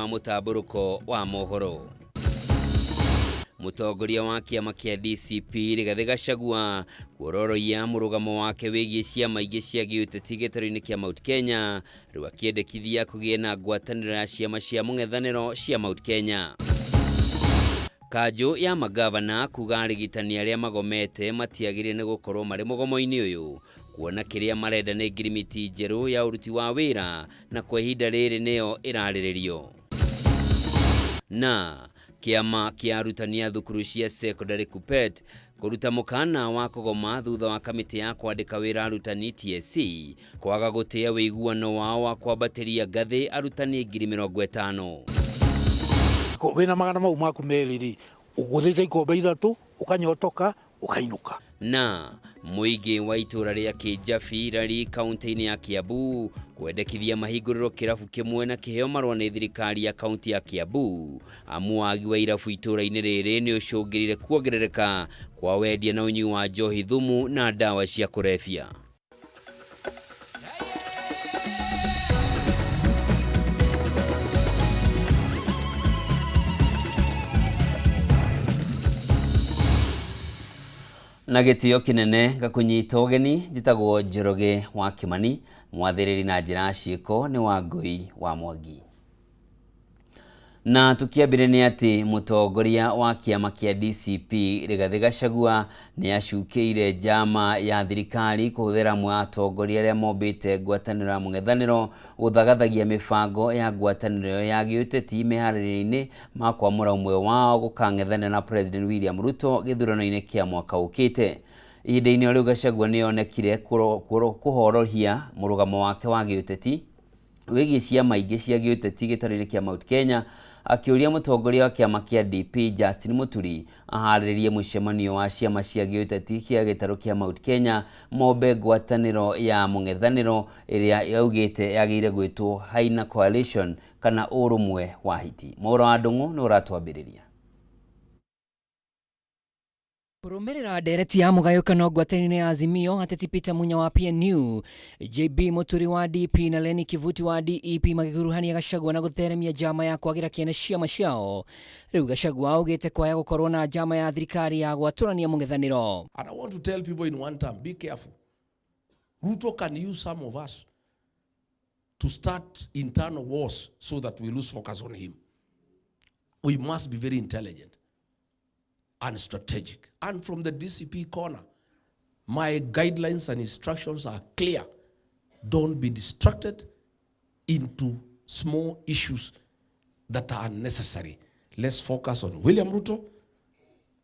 wa mutaburuko wa mohoro. Mutongoria wa kiama kia DCP Rigathi Gachagua kuororoia murugamo wake wigie ciama ingĩ cia giũteti gĩtarũ-inĩ kia Mount Kenya rĩu akĩendekithia kũgĩe na ngwatanĩro ya ciama cia mũng'ethanĩro cia Mount Kenya. Kanjũ ya magavana kuga arigitani arĩa magomete matiagĩrĩire nĩ gũkorwo marĩ mũgomo-inĩ ũyũ kuona kĩrĩa marenda nĩ ngirimiti njerũ ya ũruti wa wĩra na kwa ihinda rĩrĩ nĩyo ĩrarĩrĩrio. Na kiama kia arutani a thukuru cia secondary KUPPET kũruta mũkana wa kũgoma thutha wa kamĩtĩ ya kwandĩka wĩra arutani TSC kwaga gũtĩa wĩiguano wao wa kwambatĩria ngathĩ arutani 50,000. Wĩna magana mau maku merĩ ũgũthĩte ikombe ithatũ ũkanyotoka ũkainuka. Na mũingĩ wa itũra rĩa Kĩjabi rari kaunti-inĩ ya Kiambu kwendekithia mahingũrĩro kĩrabu kĩmwe na kĩheo marũa nĩ thirikari ya kaunti ya Kiambu. Amuagi wa irabu itũra-inĩ rĩrĩ nĩ ũcũngĩrĩire kuongerereka kwa wendia na ũnyui wa njohi thumu na ndawa cia kũrebia. Na gĩtĩo kĩnene gakũnyita ũgeni njĩtagwo Njoroge wa Kimani, mwathĩrĩri na njĩra ciĩko nĩ Wangũi wa Mwangi. Na tukiambire nĩ atĩ mũtongoria wa kiama kia DCP Rigathi Gachagua nĩ acukĩire njama ya thirikari kũhũthĩra amwe a atongoria arĩa mombĩte ngwatanĩro ya mũng'ethanĩro gũthagathagia mĩbango ya ngwatanĩro ya gĩũteti meharĩrĩria-inĩ ma kwamũra ũmwe wao gũkang'ethanĩra na President William Ruto gĩthurano-inĩ kĩa mwaka ũkĩte. Ihinda-inĩ rĩu Gachagua nĩ onekire kũhorohia mũrũgamo wake wa gĩũteti wĩgiĩ ciama ingĩ cia gĩũteti gĩtarũ-inĩ kĩa Mount Kenya, akĩũria mũtongoria wa kiama kia DP Justin Muturi aharĩrĩrie mũcemanio wa ciama cia gĩũteti kia gĩtarũ kia Mount Kenya mombe ngwatanĩro ya mũng'ethanĩro ĩrĩa yaugĩte yagĩrĩire gwĩtwo Haina Coalition kana ũrũmwe wa hiti. Maũra wa Ndung'u nĩ ũratwambĩrĩria. Kũrũmĩrĩra ndereti ya mũgayũkano ngwatanĩro ya Azimio, ateti Peter Munya wa PNU, JB Muturi wa DP na Lenny Kivuti wa DEP magĩkuruhania Gachagua na gũtheremia njama ya kwagĩra kĩene ciama ciao. Rĩu Gachagua augĩte kwaya gũkorwo na njama ya thirikari ya gwatũrania mũng'ethanĩro. And I want to tell people in one term, be careful. Ruto can use some of us to start internal wars so that we lose focus on him. We must be very intelligent and strategic. And from the DCP corner, my guidelines and instructions are clear. Don't be distracted into small issues that are unnecessary. Let's focus on William Ruto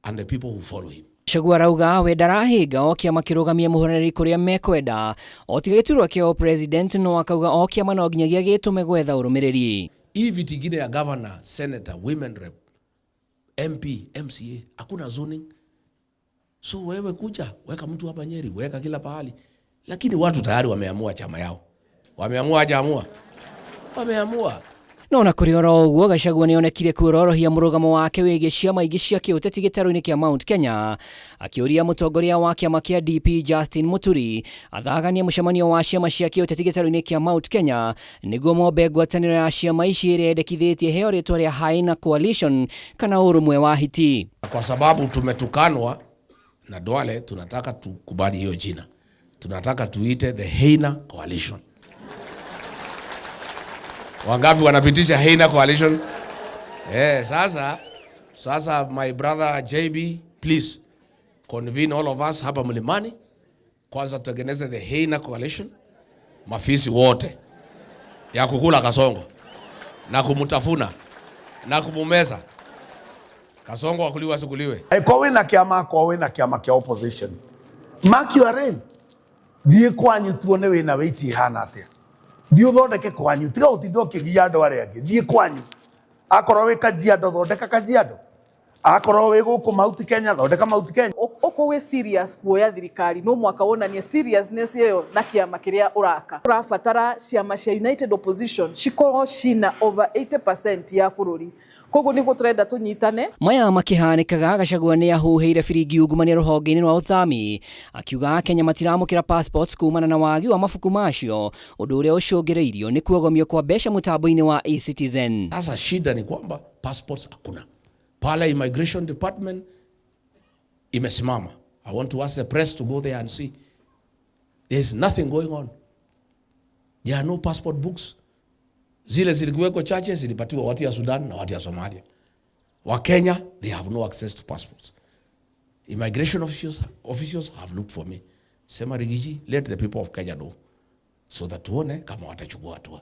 and the people who follow him. Gachagua rauga we ndarahinga o kĩama kĩrũgamia mũhoreri kũrĩa mekwenda o tiga gĩturwa kĩo president no akauga o kĩama no nginyagia gĩtũme gwetha ũrũmĩrĩri. If itigine ya governor, senator, women rep, MP, MCA, hakuna zoning. So wewe kuja, weka mtu hapa Nyeri, weka kila pahali. Lakini watu tayari wameamua chama yao. Wameamua hajaamua. Wameamua. No na kũrĩ oro ũguo Gachagua nĩ onekire kuororohia mũrũgamo wake wĩgiĩ ciama ingĩ cia kĩũteti gĩtarũ-inĩ kĩa Mount Kenya, akĩũria mũtongoria wa kĩama kĩa DP Justin Muturi athaganie mũcemanio wa ciama cia kĩũteti gĩtarũ-inĩ kĩa Mount Kenya nĩguo mombe ngwatanĩro ya ciama ici ĩrĩa yendekithĩtie heo rĩtwa rĩa Haina Coalition kana ũrũmwe wa hiti. Kwa sababu tumetukanwa na Duale, tunataka tukubali hiyo jina. Tunataka tuite the Haina Coalition. Wangapi wanapitisha Haina Coalition? Sasa my brother JB, please convene all of us hapa Mlimani. Kwanza tutengeneze the Haina Coalition. Mafisi wote ya kukula Kasongo na kumutafuna na kumumeza. Kasongo wakuliwa sikuliwe. Kwa wena kiama kia opposition. Mark your reign. Thiĩ kwanyu tuone wĩna wĩiti hana atĩa. Thiĩ ũthondeke kwanyu. Tiga ũtinde ũkĩgia andũ arĩa angĩ. Thiĩ kwanyu. Akorwo wĩ Kajiado thondeka Kajiado. akorwo wĩ gũkũ Mount Kenya thondeka Mount Kenya. Uko we serious kuoya thirikari no mwaka wonanie seriousness iyo na kiama kiria uraka urabatara ciama cia United Opposition cikorwo cina over 80% ya bururi koguo niguo turenda tunyitane. Maya makihanikaga Gachagua ni ahuheire biringi ungumania ruhonge-ini rwa uthami akiuga Kenya matiramukira passports kumana na wagi wa mabuku macio undu uria ucungireirio ni kuogomio kwa mbeca mutambo-ini wa eCitizen. Sasa shida ni kwamba passports hakuna pale. Immigration department imesimama. I want to ask the press to go there and see. There's nothing going on. There are no passport books. Zile zilikuweko chache zilipatiwa watu ya Sudan na watu ya Somalia. Wa Kenya, they have no access to passports. Immigration officials have looked for me. Sema Rigiji, let the people of Kenya know so that tuone kama watachukua hatua.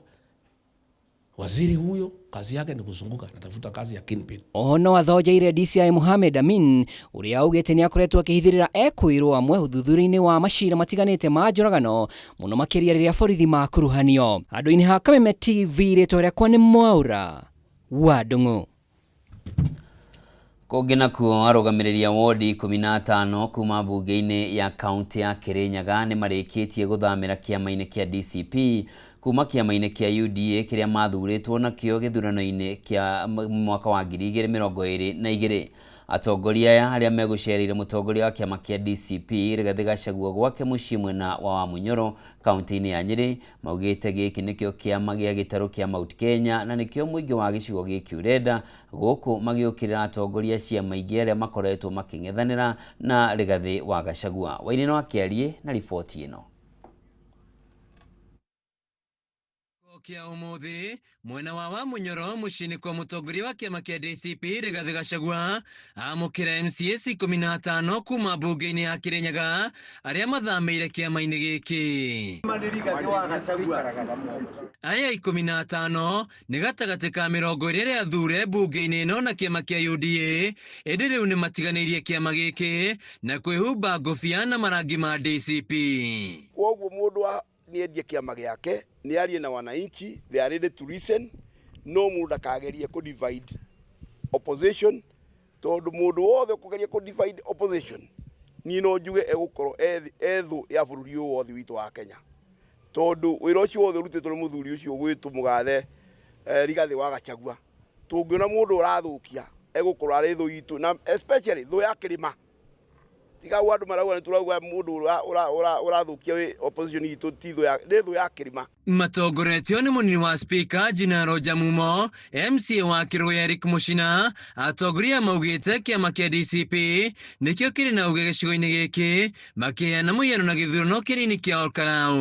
Waziri huyo kazi yake ni kuzunguka natafuta kazi ya kingpin. Ono athojeire DCI Mohamed Amin uria augite ni akoretwo akihithirira ekwirwo amwe uthuthuria-ini wa macira matiganite ma njoragano muno makiria riria borithi makuruhanio. Andu-ini ha Kameme TV ritwa riakwa ni Mwaura wa Ndung'u. Kungi nakuo arũgamĩrĩri wodi 15 kuma mbunge-inĩ ya kaunti ya Kirinyaga nĩ marĩkĩtie gũthamĩra kĩama-inĩ kĩa DCP kuma kĩama-inĩ kĩa UDA kĩrĩa mathurĩtwo nakĩo gĩthurano-inĩ kĩa mwaka wa 2022. Atongoria aya arĩa megũcereire mũtongoria wa kĩama kĩa DCP Rigathĩ Gachagua gwake mũciĩ mwena wa Wamunyoro kaunti-inĩ ya Nyeri maugĩte gĩkĩ nĩkĩo kĩama gĩa gĩtarũ kĩa Mount Kenya na nĩkĩo mũingĩ wa gĩcigo gĩkĩ ũrenda gũkũ magĩũkĩrĩra atongoria ciama ingĩ arĩa makoretwo makĩng'ethanĩra na Rigathĩ wa Gachagua. Wainino akĩarie na riboti ĩno. Kia umuthi mwena wa Wamunyoro mucini kwa mutongoria wa kiama kia DCP Rigathĩ Gachagua amukira MCAs 15 kuma mbunge-ini ya Kirinyaga aria mathameire kiama-ini giki. Aya 15 ni gatagati ka 20 iria athure mbunge-ini ino na kiama kia UDA indi riu ni matiganeirie kiama giki na kwihumba ngobia na marangi ma DCP. Koguo mundu wa niendie kiama giake ni arie na wananchi, they are ready to listen. No mundu akageria ku divide opposition, tondu mundu wothe kugeria ku divide opposition ni no njuge egukorwo ethu ya bururi wothe witu wa Kenya, tondu wira ucio wothe urutitwo ni muthuri ucio gwitu mugathe Rigathĩ wa Gachagua. Tungiona mundu urathukia egukorwo ari thu itu na especially thu ya kirima. Tiga wandu marauga niturauga mundu urathukia opposition itu titho ya retho ya kirima. Matongoretio ni munini wa speaker Jina Roja Mumo, MCA wa Kirui Eric Muchina, atongoria maugite kiama kia DCP nikio kiri na uge gicigo-ini giki makiheana mũhiano na gĩthurano kĩrĩ-inĩ kia Olkarau.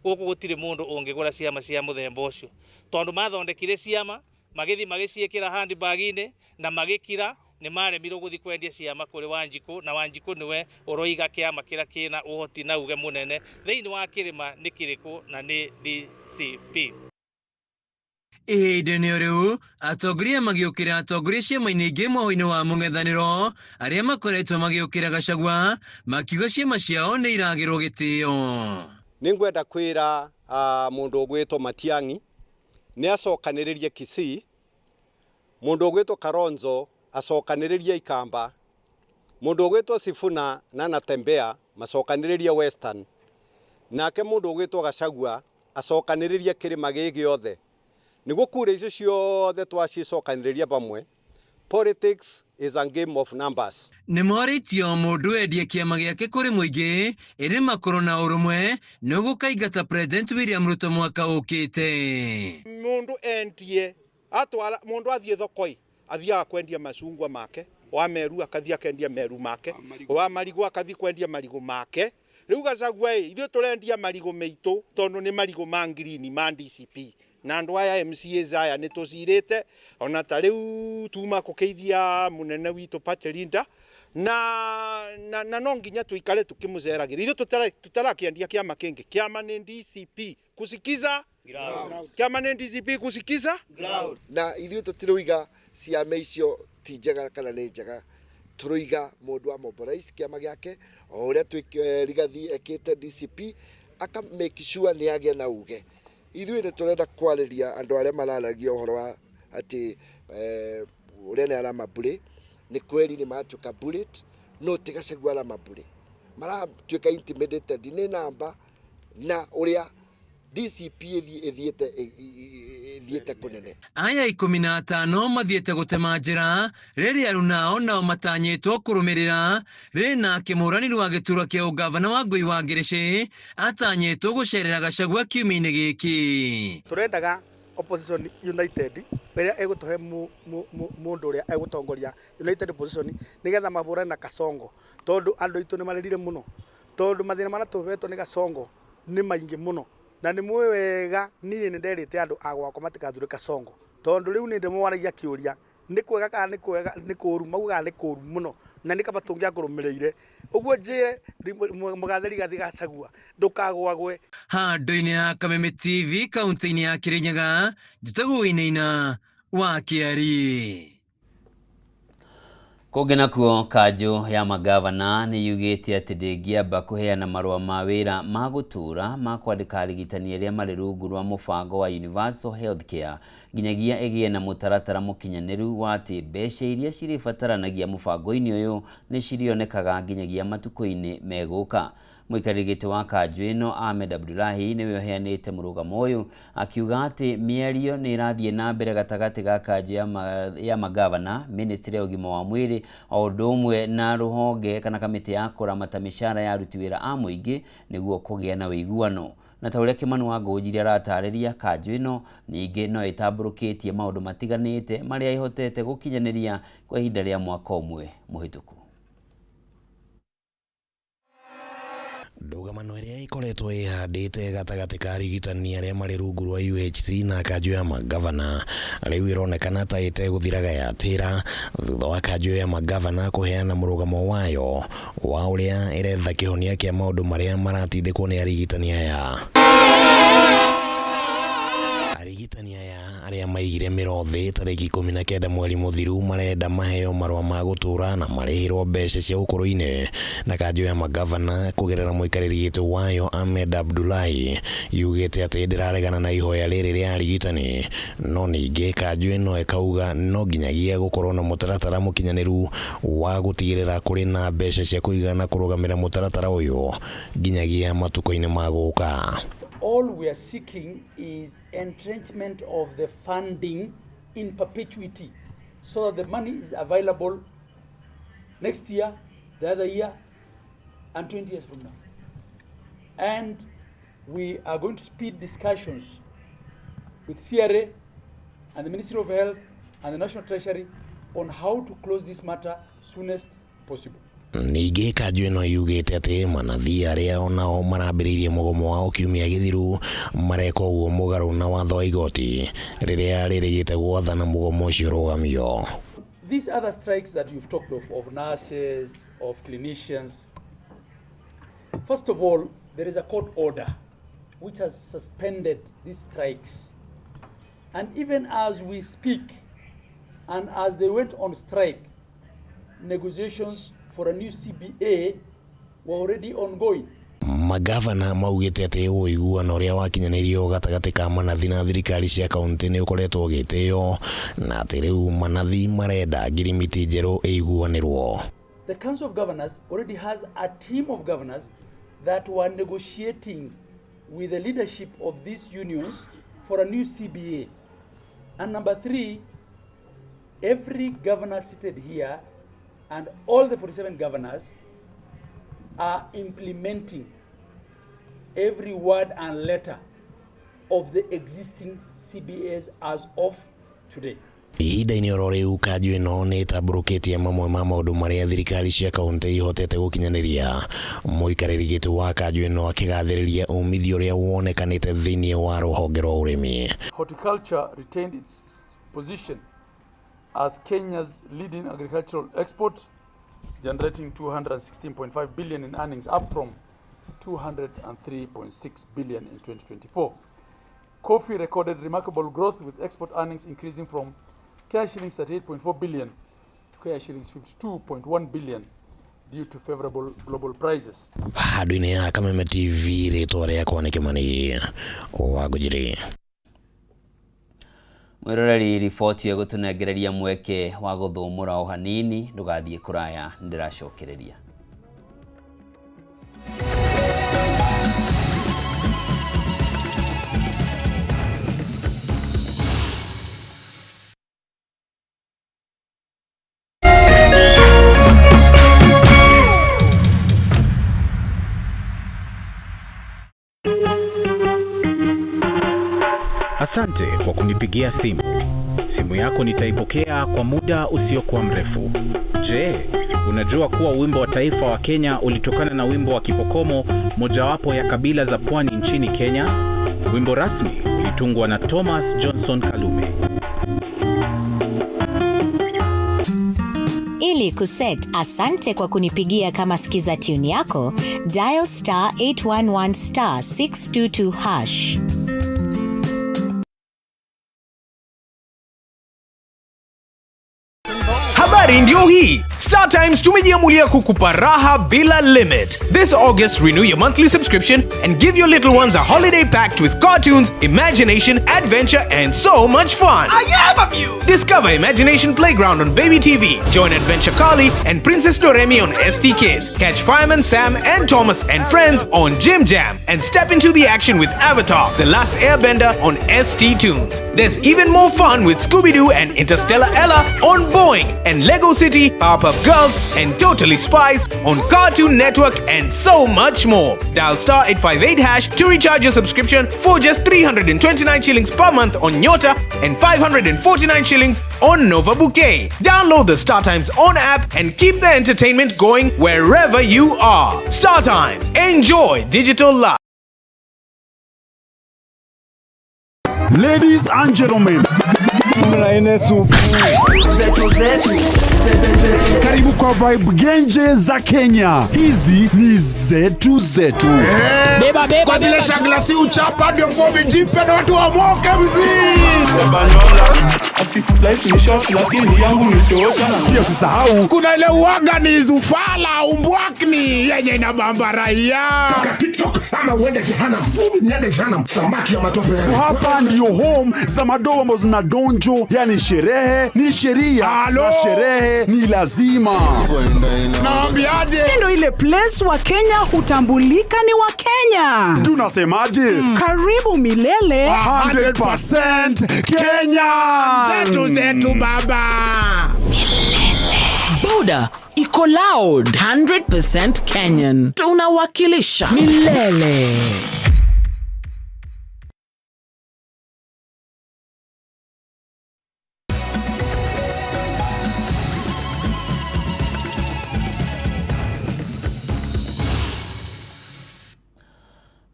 Guku gutire mundu ungigura ciama cia muthemba ucio tondu mathondekire ciama magithi magiciikira handbag-ini na magikira ni maremirwo guthi kwendia ciama kuri Wanjiku na Wanjiku niwe uroiga kiama kira kina uhoti na uge munene thiini wa kirima ni kiriku na ni DCP. Ihinda-inĩ rĩu atongoria magiũkĩra atongoria ciama-inĩ ingĩ mohoro-inĩ wa mũng'ethanĩro arĩa makoretwo magiũkĩra Gachagua makiuga ciama ciao nĩ iragĩrwo gĩtĩo. Ningwenda kwĩra mundu ũgwĩtwo Matiang'i nĩ acokanĩrĩrie Kisii, mundu ũgwĩtwo Kalonzo acokanĩrĩrie Ikamba, mundu ũgwĩtwo Sifuna na Natembeya macokanĩrĩrie Western, nake mundu ũgwĩtwo Gachagua acokanĩrĩrie kĩrĩma gĩ gĩothe. Nĩguo kura icio ciothe twacicokanĩrĩria bamwe. Politics is a game of numbers. Nĩ morĩtio mũndũ endie kĩama gĩake kũrĩ mũingĩ ĩrĩ makorwo na ũrũmwe nĩguo kaingata President William Ruto mwaka ũkĩte. Mundu endie atwara mundu athie thoko-i athiaga kwendia macungwa make, wa meru akathia kendia meru make, wa marigo akathi kwendia marigo make. Riu Gachagua ithuĩ turendia marigo meitu tondu ni marigo ma green ma DCP na andu aya MCAs aya ni tucirite ona ta riu tuma kukeithia munene witu Pachelinda na no nginya tuikare tukimuceragira. Ithuĩ tutarakiendia kiama kingi, kiama ni DCP kusikiza kiama ni DCP kusikiza na ithuĩ tutiroiga ciama icio ti njega kana nĩ njega, turoiga mundu wa mobilize kiama giake o uria Rigathĩ ekite DCP aka make sure ni agia na uge. Ithuĩ nĩ turenda kwariria andu aria mararagia uhoro wa ati uria ni aramaburi ni kweli ni matuka bullet no tigacagua la mabure mara tuika intimidated ni namba na uria DCP ethiete kunene aya 15 mathiete gutema njira riria runao nao matanyitwo kurumirira rina kimurani wa gituro kia ugavana wa Ngui wa Ngirici atanyitwo gucerera Gachagua kiumia-ini giki. Turendaga opposition united beria egutuhe mundu uria egutongoria united opposition nigetha mabura na Kasongo tondu andu itu ni marerire muno tondu mathina mara tuvetwo ni Kasongo ni maingi muno na ni mwe wega nie ni nderite andu agwako matikathuri Kasongo tondu riu ni ndimwaragia kiuria ni kwega kana ni kwega ni kuru mauga ni kuru muno na ni kaba tungia kurumireire uguo njire mugatheri gathi Gachagua ndukagwagwe. Handu-ini ya Kameme TV kaunti-ini ya Kirinyaga njitagwo Inaina wa Kiari. Kũngĩ nakuo kanjũ ya magavana nĩ yugĩte atĩ ndĩngĩamba kũheana marũa ma wĩra ma gũtũũra ma kwandĩka arigitani arĩa marĩ rungu rwa mũbango wa Universal Healthcare nginyagia ĩgĩe na mũtaratara mũkinyanĩru wa atĩ mbeca iria cirĩbataranagia mũbango-inĩ ũyũ nĩ cirĩonekaga nginyagia matukũ-inĩ megũka. Mũikarĩri gĩtĩ wa kanjũ ĩno Ahmed Abdullahi nĩwe ũheanĩte mũrũgamo ũyũ akiuga atĩ mĩario nĩ ĩrathiĩ na mbere gatagatĩ ga kanjũ ya magavana, ministry ya ũgima wa mwĩrĩ o ũndũ ũmwe na rũhonge kana kamĩtĩ ya kũramata mĩcara ya aruti wĩra a mũingĩ nĩguo kũgĩa na ũiguano. Na ta ũrĩa Kimani Wangũnjiri aratarĩria, kanjũ ĩno ningĩ no ĩtambũrũkĩtie maũndũ matiganĩte marĩa ĩhotete gũkinyanĩria kwa ihinda rĩa mwaka ũmwe mũhĩtũku. Ndũgamano ĩrĩa ĩkoretwo ĩhandĩte gatagatĩ ka arigitani arĩa marĩ rungu rwa UHC na kanjũ ya magavana rĩu ĩronekana ta ĩtegũthiraga yatĩra thutha wa kanjũ ya magavana kũheana mũrũgamo wayo wa ũrĩa ĩretha kĩhonia kĩa maũndũ marĩa maratindĩkwo nĩ arigitani aya. Arigitani aya arĩa maigire mĩrothi tarĩki 19 mweri mũthiru marenda maheo marũa ma gũtũũra na marĩhĩrwo mbeca cia ũkũrũ-inĩ na kanjũ ya magavana kũgerera mũikarĩri gĩtĩ wayo Ahmed Abdullahi yugĩte atĩ ndĩraregana na ihoya rĩrĩ rĩa arigitani, no ningĩ kanjũ ĩno ĩkauga no nginyagia gũkorwo na mũtaratara mũkinyanĩru wa gũtigĩrĩra kũrĩ na mbeca cia kũigana kũrũgamĩrĩra mũtaratara ũyũ nginyagia matukũ-inĩ magũka. All we are seeking is entrenchment of the funding in perpetuity so that the money is available next year, the other year, and 20 years from now. And we are going to speed discussions with CRA and the Ministry of Health and the National Treasury on how to close this matter soonest possible. Ningĩ kanjũ ĩno yugĩte atĩ manathi arĩa onao marambĩrĩirie mũgomo wao kiumia gĩthiru mareka ũguo mũgarũ na watho wa igoti rĩrĩa rĩrĩgĩte gwathana mũgomo ũcio rũgamio. These other strikes that you've talked of nurses, of clinicians, first of all, there is a court order which has suspended these strikes. And even as we speak, and as they went on strike, negotiations for a new CBA were already ongoing. Magavana maugĩte atĩ ũiguano ũrĩa wakinyanĩirio gatagatĩ ka manathi na thirikari cia kaunti nĩ ũkoretwo ũgĩtĩo na atĩ rĩu manathi marenda ngirimiti njerũ ĩiguanĩrwo. The Council of Governors already has a team of governors that were negotiating with the leadership of these unions for a new CBA. And number 3, every governor seated here and all the 47 governors are implementing every word and letter of the existing CBAs as of today. Ihinda-inĩ oro rĩu kanjũ ĩno nĩ ĩtambũrũkĩtie mamwe ma maũndũ marĩa thirikari cia kaunti ihotete gũkinyanĩria. Mũikarĩri gĩtĩ wa kanjũ ĩno akĩgathĩrĩria umithio ũrĩa wonekanĩte thĩinĩ wa rũhonge rwa ũrĩmi. Horticulture retained its position as Kenya's leading agricultural export, generating 216.5 billion in earnings, up from 203.6 billion in 2024. Coffee recorded remarkable growth with export earnings increasing from Kenya shillings 38.4 billion to Kenya shillings 52.1 billion due to favorable global prices. Handu-inĩ ya Kameme TV rĩtwa rĩakwa nĩ Kimani Wangũnjiri. Mwiroreri riboti ya gutunegereria mweke wa guthumura o hanini ndugathie kuraya ndiracokereria. Asante kwa kunipigia simu. Simu yako nitaipokea kwa muda usiokuwa mrefu. Je, unajua kuwa wimbo wa taifa wa Kenya ulitokana na wimbo wa Kipokomo, mojawapo ya kabila za pwani nchini Kenya? Wimbo rasmi ulitungwa na Thomas Johnson Kalume. Ili kuset asante kwa kunipigia kama skiza tune yako, dial *811 *622#. Habari ndio hii. Star Times tumejiamulia kukupa raha bila limit. This August, renew your monthly subscription and give your little ones a holiday packed with cartoons, imagination, adventure, and so much fun. I am of you! Discover Imagination Playground on Baby TV. Join Adventure Carly and Princess Doremi on ST Kids. Catch Fireman Sam and Thomas and Friends on Jim Jam. And step into the action with Avatar, The Last Airbender on ST Tunes. There's even more fun with Scooby-Doo and Interstellar Ella on Boeing. And Lego City, Powerpuff Girls, and Totally Spies on Cartoon Network, and so much more. Dial *858# to recharge your subscription for just 329 shillings per month on Nyota and 549 shillings on Nova Bouquet. Download the Star Times On app and keep the entertainment going wherever you are. Star Times. Enjoy digital life. Ladies and gentlemen, karibu kwa vibe genje za Kenya. Hizi ni zetu zetu. Beba kwa zile shaglasi uchapa ndio fobi jipe na watu wa moke mzee. Banyola life ni short lakini yangu ni toka. Pia usisahau kuna ile uaga ni zufala umbwakni yenye inabamba raia. Toka TikTok ama uende jehanamu. Niende jehanamu samaki ya matope. Hapa ndio home za madoa ambazo zinadonjo, yani sherehe ni sheria na sherehe ni lazima. Naambiaje? Ndio ile place wa Kenya hutambulika ni wa Kenya. Tunasemaje? Karibu milele 100% Kenya. Zetu zetu baba. Boda iko loud 100% Kenyan. Tunawakilisha milele.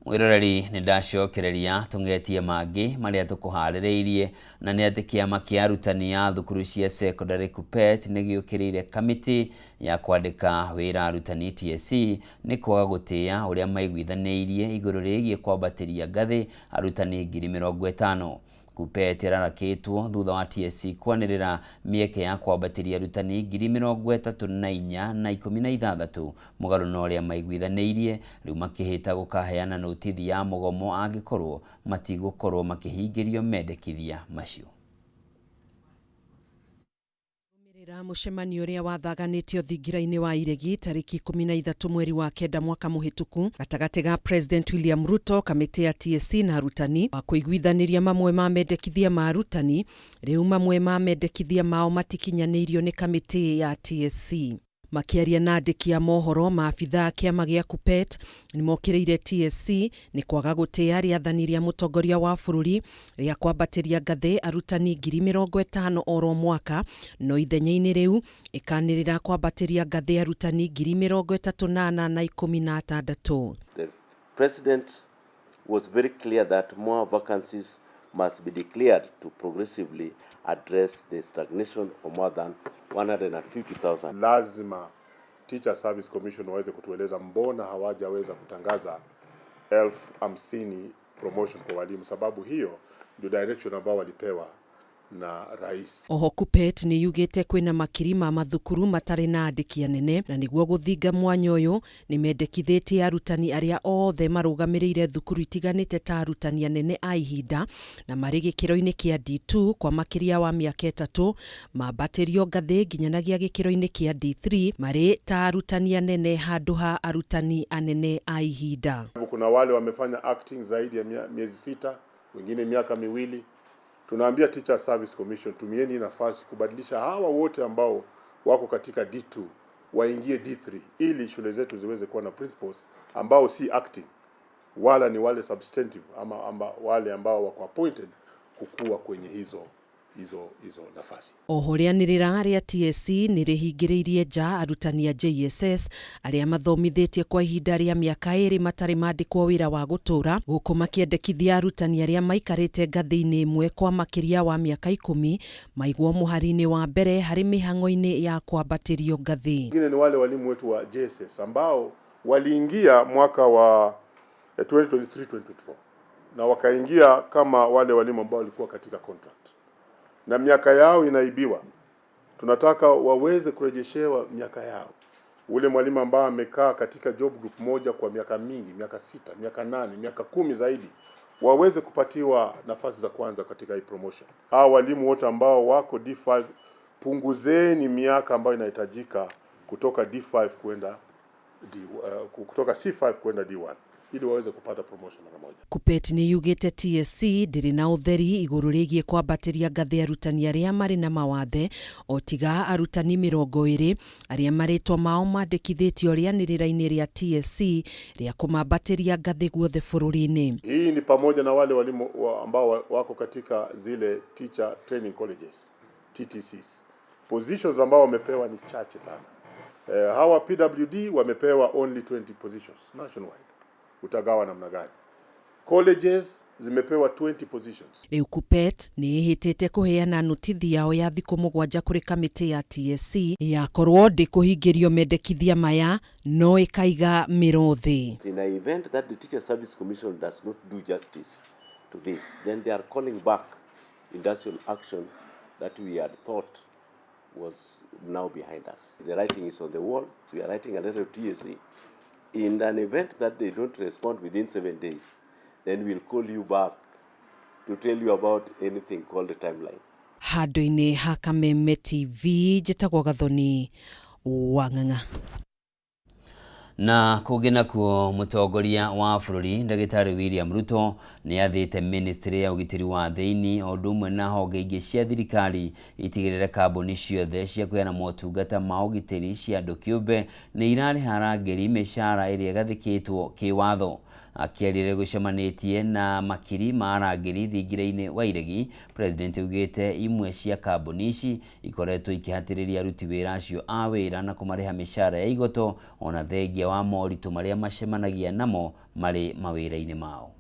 Mwiroreri ni ndacokereria tungetie mangi maria tukuharireirie na ni ati kiama kia arutani a thukuru cia secondary KUPPET ni giukirire kamiti ya kwandika wira arutani TSC ni kwaga gutia uria maiguithaniirie iguru rigie kwambatiria ngathi arutani 50,000. KUPPET irarakitwo thutha wa TSC kwanirira mieke ya kwambatiria arutani 34,000 na 16 mugaru na uria maiguithaniirie riu makihita gukaheana notithi ya mugomo angikorwo matigukorwo makihingirio mendekithia macio. Mucemanio uria wathaganitio thingira-ini wa Iregi tariki 13 mweri wa kenda mwaka muhituku gatagati ga President William Ruto, kamiti ya TSC na arutani wa kuiguithaniria mamwe ma mendekithia ma arutani, riu mamwe ma mendekithia mao matikinyanirio ni kamiti ya TSC. Makiaria na andiki ya mohoro, maabitha kiama gia KUPPET ni mokireire TSC ni kwaga gutia riathani ria mutongoria wa bururi ria kwambatiria ngathi arutani 50,000 oro mwaka, no ithenya-ini riu ikanirira kwambatiria ngathi arutani 38,016. The president was very clear that more vacancies must be declared to progressively address the stagnation of more than 150,000. Lazima Teacher Service Commission waweze kutueleza mbona hawajaweza kutangaza 50,000 promotion kwa walimu, sababu hiyo ndio direction ambao walipewa na rais. Oho Kuppet ni yugite kwina makiri ma mathukuru matari na andiki anene na niguo guthinga mwanya uyu ni mendekithitie arutani aria othe marugamirire thukuru itiganite ta arutani anene a ihinda na mari gikiro-ini kia D2 kwa makiria wa miaka 3 mambatirio ngathi nginyanagia gikiro-ini kia D3 mari ta arutani anene handu ha arutani anene a ihinda. Kuna wale wamefanya acting zaidi ya miezi 6, wengine miaka 2. Tunaambia Teacher Service Commission, tumieni nafasi kubadilisha hawa wote ambao wako katika D2 waingie D3 ili shule zetu ziweze kuwa na principals ambao si acting wala ni wale substantive ama wale ambao wako appointed kukua kwenye hizo nafasi. Ohorianirira aria TSC nirihingiriirie nja arutani a JSS aria mathomithitie kwa ihinda ria miaka 2 matari mandikwo wira wa gutura guku makiendekithia arutani aria maikarite ngathi-ini imwe kwa makiria wa miaka 10 maigwo muhari-ini wa mbere hari mihango-ini ya kwambatirio ngathi. Wengine ni wale walimu wetu wa JSS ambao waliingia mwaka wa 2023-2024 na wakaingia kama wale walimu ambao walikuwa katika contract na miaka yao inaibiwa. Tunataka waweze kurejeshewa miaka yao. Ule mwalimu ambao amekaa katika job group moja kwa miaka mingi, miaka 6, miaka 8, miaka 10 zaidi, waweze kupatiwa nafasi za kwanza katika hii promotion. Hao walimu wote ambao wako D5, punguzeni miaka ambayo inahitajika kutoka D5 kwenda kutoka C5 kwenda D1 ili waweze kupata promotion mara moja. Kuppet ni yugite TSC ndiri na utheri iguru rigie kwambatiria ngathi arutani aria mari na mawathe otiga arutani 20 aria maritwa mao mandikithitio rianirira-ini ria TSC ria kumambatiria ngathi guothe bururi-ini. Hii ni pamoja na wale walimu ambao wako katika zile teacher training colleges TTCs. Positions ambao wamepewa ni chache sana. Hawa PWD wamepewa only 20 positions nationwide. Utagawa namna gani? Colleges zimepewa 20 positions. Riu Kuppet ni ihitite kuheana notithi yao ya thiku 7 kuri kamiti ya TSC ya korwo ndikuhingirio mendekithia maya no ikaiga mirothi. In an event that the Teacher Service Commission does not do justice to this, then they are calling back industrial action that we had thought was now behind us. The writing is on the wall. So we are writing a letter to TSC. In an event that they don't respond within 7 days, then we'll call you back to tell you about anything called the timeline. Handu-ini ha Kameme TV njitagwo Gathoni Wang'ang'a. Na kugina kuo mutongoria wa bururi Ndagitari William Ruto ni athite ministry ya ugitiri wa thiini odumwe na honge ingi cia thirikari itigirire kambuni ciothe cia kuheana motungata ma ugitiri cia andu kiumbe ni irari harangeri mishara iria gathikitwo kiwatho. Akiarire gucemanitie na makiri ma arangeri thingira-ini wa iregi, president ugite imwe cia kambuni ici ikoretwo ikihatiriria aruti wira acio a wira na kumariha mishara ya igoto ona thengia wa moritu maria macemanagia namo mari mawira-ini mao.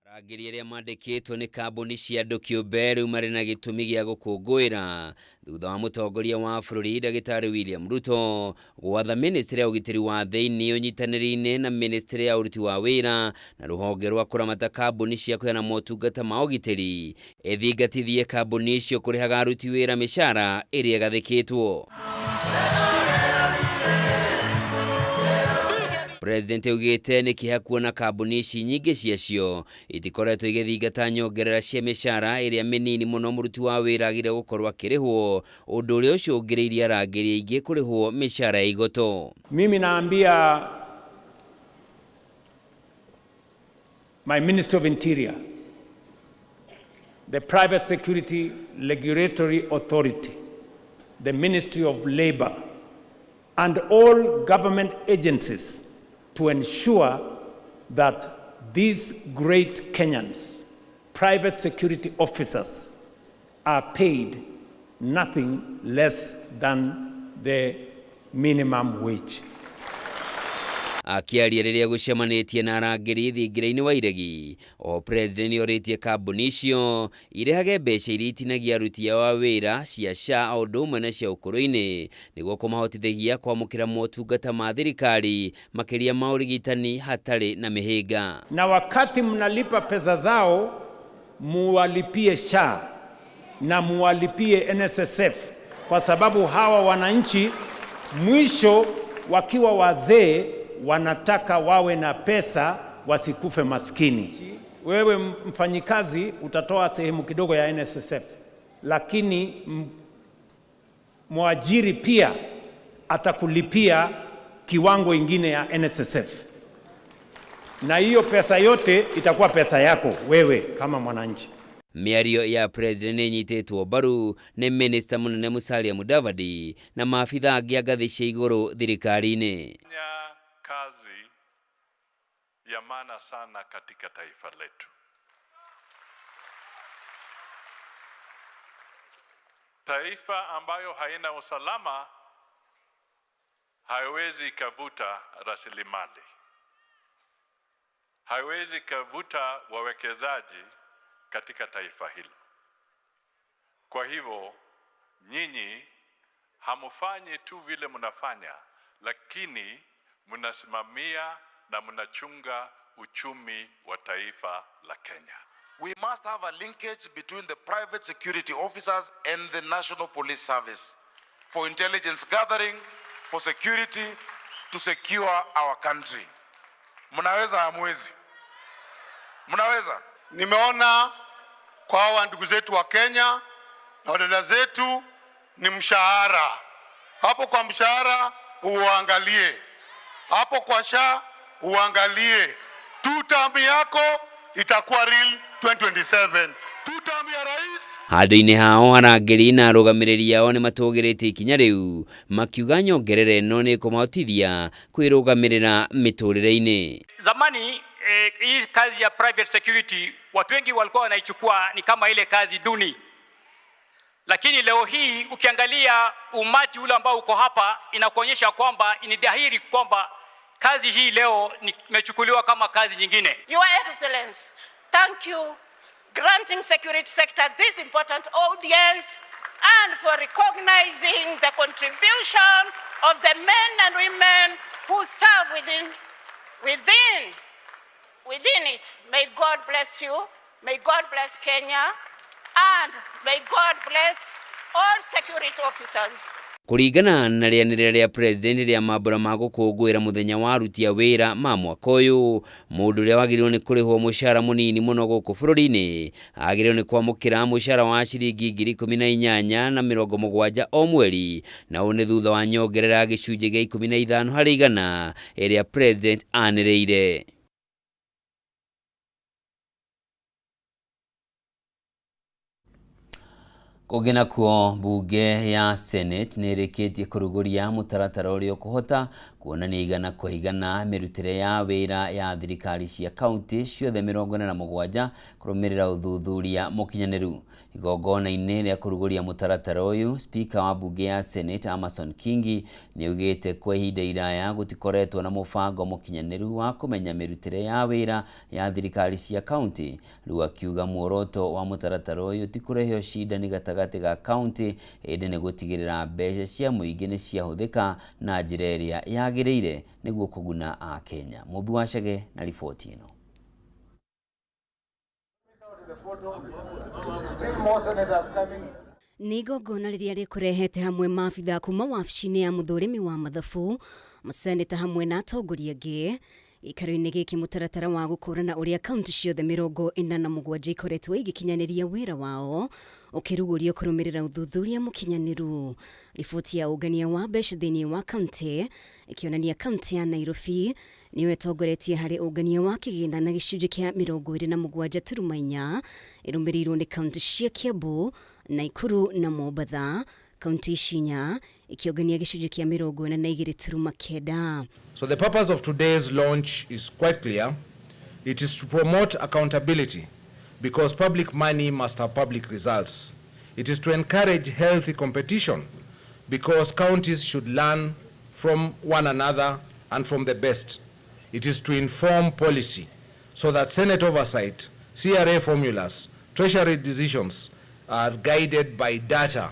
Arangeri aria mandikitwo ni kambuni cia andu kiumbe riu mari na gitumi gia gukungwira thutha wa mutongoria wa bururi Ndagitari William Ruto gwatha ministry ya ugitiri wa thiini unyitaniri-ini na ministry ya uruti wa wira na ruhonge rwa kuramata kambuni cia kuheana motungata ma ugitiri ithingatithie kambuni icio kurihaga aruti wira mishara iria gathikitwo. President ugite ni kiha kuona kambuni ici nyingi ciacio itikoretwo igithingata nyongerera cia mishara iria minini muno muruti wa wira agire gukorwa kirihwo undu uria ucio ungiriirie arangeri aingi kurihwo mishara ya igoto. Mimi naambia my Minister of Interior, the Private Security Regulatory Authority, the Ministry of Labor and all government agencies to ensure that these great Kenyans, private security officers, are paid nothing less than the minimum wage. akiaria riria gucemanitie na arangiri thingira-ini wa iregi. O president oritie kambuni icio irehage mbeca iria itinagia aruti wa wira cia SHA o ũndũ ũmwe na cia ũkũrũ-inĩ nĩguo kũmahotithagia kwamũkĩra motungata ma thirikari makĩria ma ũrigitani hatarĩ na mĩhĩnga. Na wakati mnalipa pesa zao, muwalipie SHA na muwalipie NSSF, kwa sababu hawa wananchi mwisho wakiwa wazee wanataka wawe na pesa wasikufe maskini. Wewe mfanyikazi utatoa sehemu kidogo ya NSSF, lakini mwajiri pia atakulipia kiwango ingine ya NSSF, na hiyo pesa yote itakuwa pesa yako wewe kama mwananchi. Miario ya president nĩnyitetwo mbaru nĩ minister munene Musalia Mudavadi na maafitha angĩ a ngathĩ cia igũrũ thirikari-inĩ. Kazi ya maana sana katika taifa letu. Taifa ambayo haina usalama haiwezi kavuta rasilimali, haiwezi kavuta wawekezaji katika taifa hilo. Kwa hivyo nyinyi hamufanyi tu vile mnafanya, lakini mnasimamia na mnachunga uchumi wa taifa la Kenya. We must have a linkage between the private security officers and the National Police Service for intelligence gathering, for security, to secure our country. Mnaweza hamwezi? Mnaweza? Nimeona kwa hawa ndugu zetu wa Kenya na wadada zetu ni mshahara. Hapo kwa mshahara uangalie, hapo kwa SHA uangalie. Term yako itakuwa real 2027. Term ya rais. Handũ-inĩ hao arangĩri na arũgamĩrĩri ao nĩ matũgĩrĩte ikinya rĩu makiuga nyongerera ĩno nĩ kũmahotithia kwĩrũgamĩrĩra mĩtũrĩre-inĩ. Zamani hii kazi ya private security watu wengi walikuwa wanaichukua ni kama ile kazi duni, lakini leo hii ukiangalia umati ule ambao uko hapa inakuonyesha kwamba ni dhahiri kwamba kazi hii leo imechukuliwa kama kazi nyingine. Your Excellency, thank you granting security sector this important audience and for recognizing the contribution of the men and women who serve within it. May God bless you, may God bless Kenya, and may God bless all security officers. Kũringana na rĩanĩrĩra rĩa president rĩa mambura ma gũkũngũĩra mũthenya wa aruti a wĩra ma mwaka ũyũ, mũndũ ũrĩa wagĩrĩirwo nĩ kũrĩhwo mũcara mũnini mũno gũkũ bũrũri-inĩ agĩrĩirwo nĩ kwamũkĩra mũcara wa ciringi 18,070 o mweri, na ũũ nĩ thutha wa nyongerera gĩcunjĩ gĩa 15 harĩ igana ĩrĩa president anĩrĩire. Kũgena kuo mbunge ya Senate nĩ ĩrĩkĩtie kũrugũria mũtaratara ũrĩa ũkũhota kuonania igana kwa igana mĩrutĩre ya wĩra ya thirikari cia kaunti ciothe 47 kũrũmĩrĩra ũthuthuria mũkinyanĩru. Igongona-inĩ rĩa kũrugũria mũtaratara ũyũ, Speaker wa mbunge ya Senate Amason Kingi nĩ augĩte kwa ihinda iraya gũtikoretwo na mũbango mũkinyanĩru wa kũmenya mĩrutĩre ya wĩra ya thirikari cia kaunti, rĩu akiuga muoroto wa mũtaratara ũyũ ti kũrehe ũcindani gatagatĩ ga kaunti, ĩndĩ nĩ gũtigĩrĩra mbeca cia mũingĩ nĩ ciahũthĩka na njĩra ĩrĩa yagĩrĩire nĩguo kũguna a Kenya. Mũmbi wa Chege na riboti ĩno. Nĩ igongona rĩrĩa rĩkũrehete hamwe maabitha kuma wabici-inĩ ya mũthũrĩmi wa mathabu, maseneta hamwe na atongoria angĩ ikaro-inĩ gĩkĩ mũtaratara wa gũkũrana ũrĩa kaunti ciothe 47 ikoretwo igĩkinyanĩria wĩra wao ũkĩrugũrio kũrũmĩrĩra ũthuthuria mũkinyanĩru. Riboti ya ũngania wa mbeca thĩinĩ wa kaunti ikĩonania kaunti ya Nairobi nĩyo ĩtongoretie harĩ ũngania wa kĩgĩna na gĩcunjĩ kĩa 27.4, ĩrũmĩrĩirwo nĩ kaunti cia Kiambu, Nakuru na Mombasa. Kaunti inya ikiongania gĩcunjĩ kĩa 42.9. So the purpose of today's launch is quite clear. It is to promote accountability because public money must have public results. It is to encourage healthy competition because counties should learn from one another and from the best. It is to inform policy so that Senate oversight, CRA formulas, Treasury decisions are guided by data,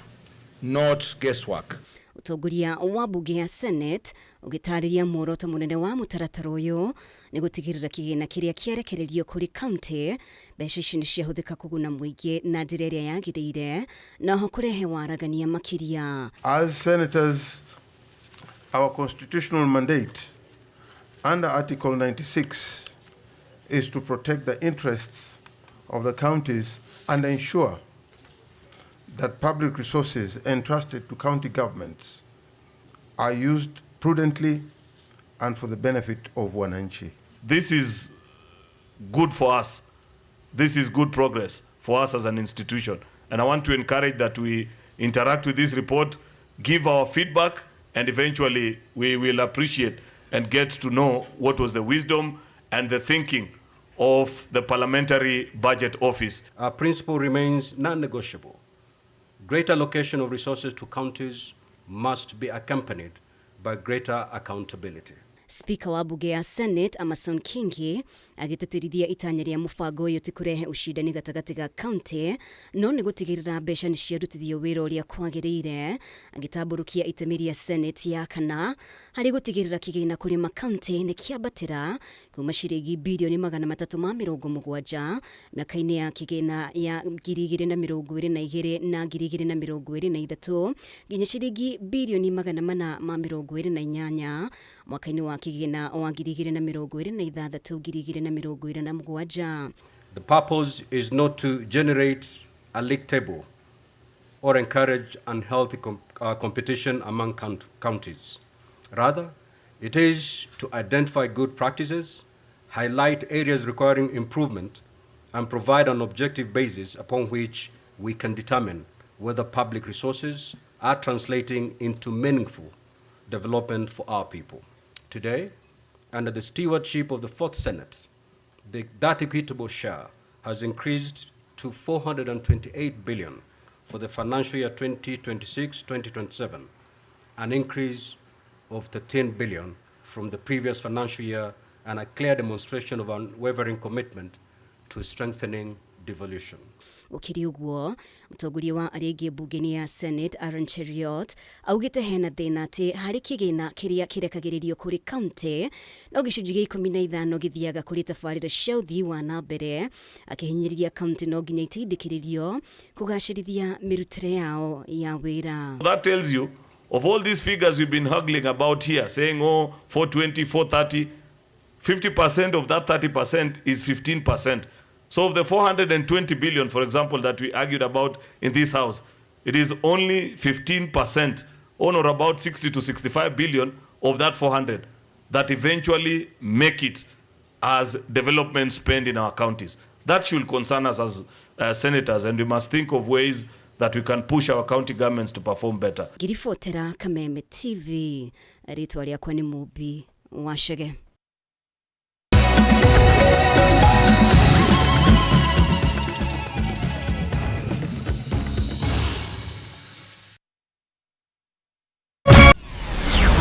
not guesswork. Utongoria wa bunge ya Senate ugitariria muoroto munene wa mutaratara uyu ni gutigirira kigina kiria kierekererio kuri county mbeca ici ni ciahuthika kuguna muingi na njira iria yagirire naho kurehe waragania makiria. As senators, our constitutional mandate under Article 96 is to protect the interests of the counties and ensure that public resources entrusted to county governments are used prudently and for the benefit of wananchi. This is good for us. This is good progress for us as an institution. And I want to encourage that we interact with this report, give our feedback, and eventually we will appreciate and get to know what was the wisdom and the thinking of the Parliamentary Budget Office. Our principle remains non-negotiable. Greater allocation of resources to counties must be accompanied by greater accountability. Speaker wa bunge ya Senate Amason Kingi agitetirithia itanya ria mubango uyu ti kurehe ushindani gatagati ga county no ni gutigirira mbeca ni ciarutithio wira uria kwagirire agitamburukia itemi ria Senate ya kana hari gutigirira kigina kuri ma county ni kiambatira kuma ciringi bilioni 370 miaka-ini ya kigina ya 2022 na 2023 nginya ciringi bilioni 428 mwaka-ini wa kigina wa 2026-2027. The purpose is not to generate a league table or encourage unhealthy competition among counties. Rather, it is to identify good practices, highlight areas requiring improvement, and provide an objective basis upon which we can determine whether public resources are translating into meaningful development for our people. Today, under the stewardship of the Fourth Senate, that equitable share has increased to 428 billion for the financial year 2026-2027, an increase of 13 billion from the previous financial year, and a clear demonstration of unwavering commitment to strengthening devolution. Ukiri uguo mutongoria wa arigi bungeni ya Senate Aaron Cheriot augite hena thina ati hari kigina kiria kirekagiririo kuri county no gicunji gia 15 githiaga kuri tabarira cia uthii wa na mbere akihinyiriria county no nginya itindikiririo kugacirithia mirutire yao ya wira. That tells you of all these figures we've been haggling about here, saying 420, 430, 50% of that 30% is 15%. So of the 420 billion, for example, that we argued about in this house, it is only 15%, or about 60 to 65 billion of that 400 that eventually make it as development spend in our counties. That should concern us as senators, and we must think of ways that we can push our county governments to perform better. Girifotera Kameme TV, ritwa riakwa ni Mubi Wachege.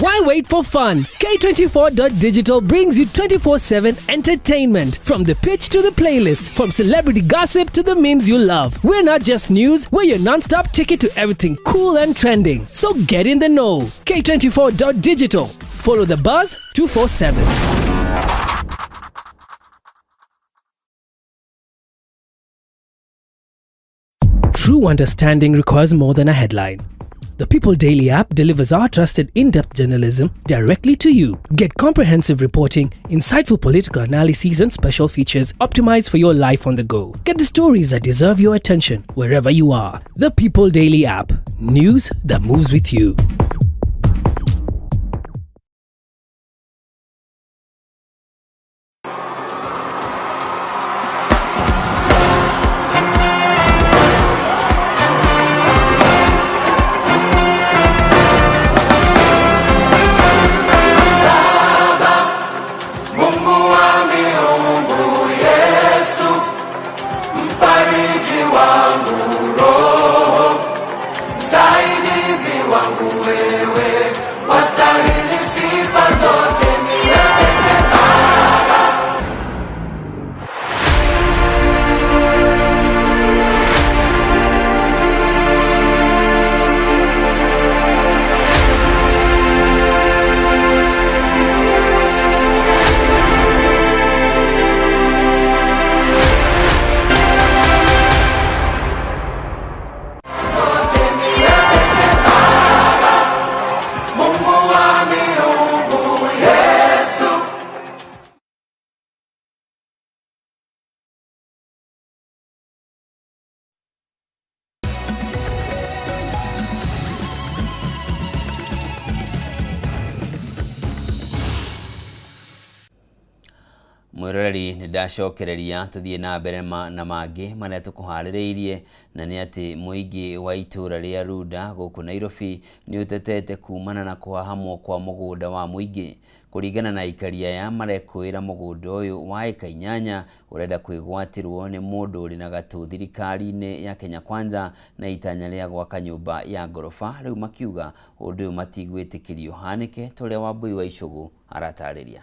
Why wait for fun? K24.digital brings you 24/7 entertainment. From the pitch to the playlist, from celebrity gossip to the memes you love. We're not just news, we're your non-stop ticket to everything cool and trending. So get in the know. K24.digital. Follow the buzz 247. True understanding requires more than a headline. The People Daily app delivers our trusted in-depth journalism directly to you. Get comprehensive reporting, insightful political analyses and special features optimized for your life on the go. Get the stories that deserve your attention wherever you are. The People Daily app. News that moves with you. Wangu Mwiroreri nĩ ndacokereria tũthiĩ na mbere na mangĩ marĩa tũkũharĩrĩirie, na nĩ atĩ mũingĩ wa itũra rĩa Runda gũkũ Nairobi nĩ ũtetete kumana na kũhahamwo kwa mũgũnda wa mũingĩ. Kũringana na aikari aya marekũĩra mũgũnda ũyũ wa eka 8 ũrenda kwĩgwatirwo nĩ mũndũ ũrĩ na gatũ thirikari-inĩ ya Kenya Kwanza na itanya rĩa gwaka nyũmba ya ngoroba. Rĩu makiuga ũndũ ũyũ matigwĩtĩkĩrio hanĩke, torĩa Wambui wa Icũgũ aratarĩria.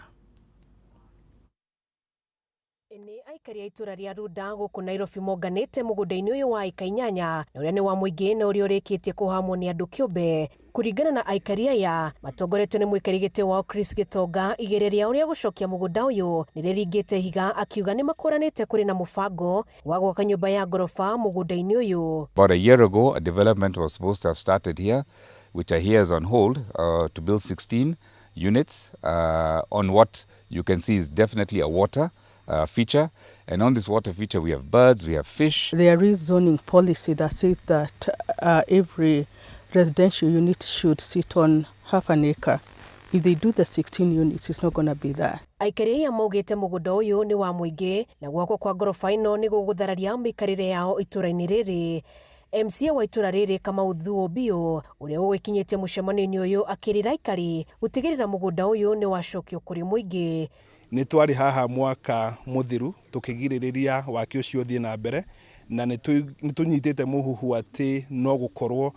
Ni aikari a itura ria Runda gũkũ Nairobi monganĩte mũgũnda-inĩ ũyũ wa eka 8 na ũrĩa nĩ wa mũingĩ na ũrĩa ũrĩkĩtie kũhamwo nĩ andũ kĩũmbe. Kũringana na aikari aya matongoretio nĩ mũikari gĩtĩ wao Chris Gitonga, igereria ũrĩa gũcokia mũgũnda ũyũ nĩ rĩringĩte higa, akiuga nĩ makũranĩte kũrĩ na mũbango wa gwaka nyũmba ya ngoroba mũgũnda-inĩ ũyũ. About a year ago, a development was supposed to have started here, which are here is on hold to build 16 units on what you can see is definitely a water feature, and on this water feature we have birds, we have fish. There is zoning policy that says that every residential unit should sit on half an acre. If they do the 16 units, it's not going to be there. Aikari aya maugĩte mũgũnda ũyũ nĩ wa mũingĩ na gwakwo kwa ngoroba ĩno nĩ gũgũthararia mĩikarĩre yao itũra-inĩ rĩrĩ. MCA wa itũra rĩrĩ Kamau Thuobio ũrĩa ũgĩkinyĩtie mũcemanio-inĩ ũyũ akĩrĩra aikari gũtigĩrĩra mũgũnda ũyũ nĩ wacokio kũrĩ mũingĩ. Nĩ twari haha mwaka mũthiru tukigirĩrĩria waki ũcio thiĩ na mbere, na nĩ tũnyitĩte mũhuhu atĩ no gũkorwo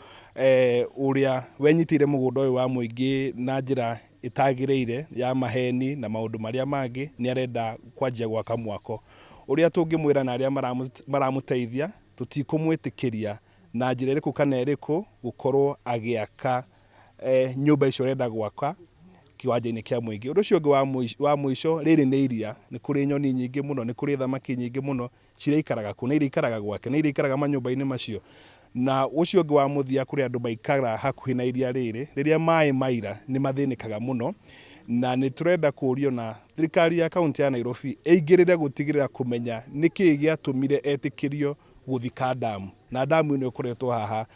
ũrĩa wenyitire mũgũnda ũyũ wa mũingĩ na njĩra ĩtagĩrĩire ya maheni na maũndũ marĩa mangĩ nĩ arenda kwanjia gwaka mwako. Ũrĩa tũngĩmwĩra na arĩa maramũteithia tũtikũmwĩtĩkĩria na njĩra ĩrĩkũ kana ĩrĩkũ gũkorwo agĩaka nyũmba icio arenda gwaka kiwanja-inĩ kĩa mũingĩ. Ũndũ ũcio ũngĩ wa mũico, rĩrĩ nĩ iria, nĩ kũrĩ nyoni nyingĩ mũno, nĩ kũrĩ thamaki nyingĩ mũno cirĩikaraga kũ, nĩ irĩikaraga gwake, nĩ irĩikaraga manyũmba-inĩ macio. Na ũcio ũngĩ wa mũthia kũrĩ andũ maikara hakuhĩ na iria rĩrĩ, rĩrĩa maĩ maira nĩ mathĩnĩkaga mũno, na nĩ tũrenda kũũrio na thirikari ya kaunti ya Nairobi ĩingĩrĩre gũtigĩrĩra kũmenya nĩkĩĩ gĩatũmire etĩkĩrio gũthika damu, na damu ĩno ĩkoretwo haha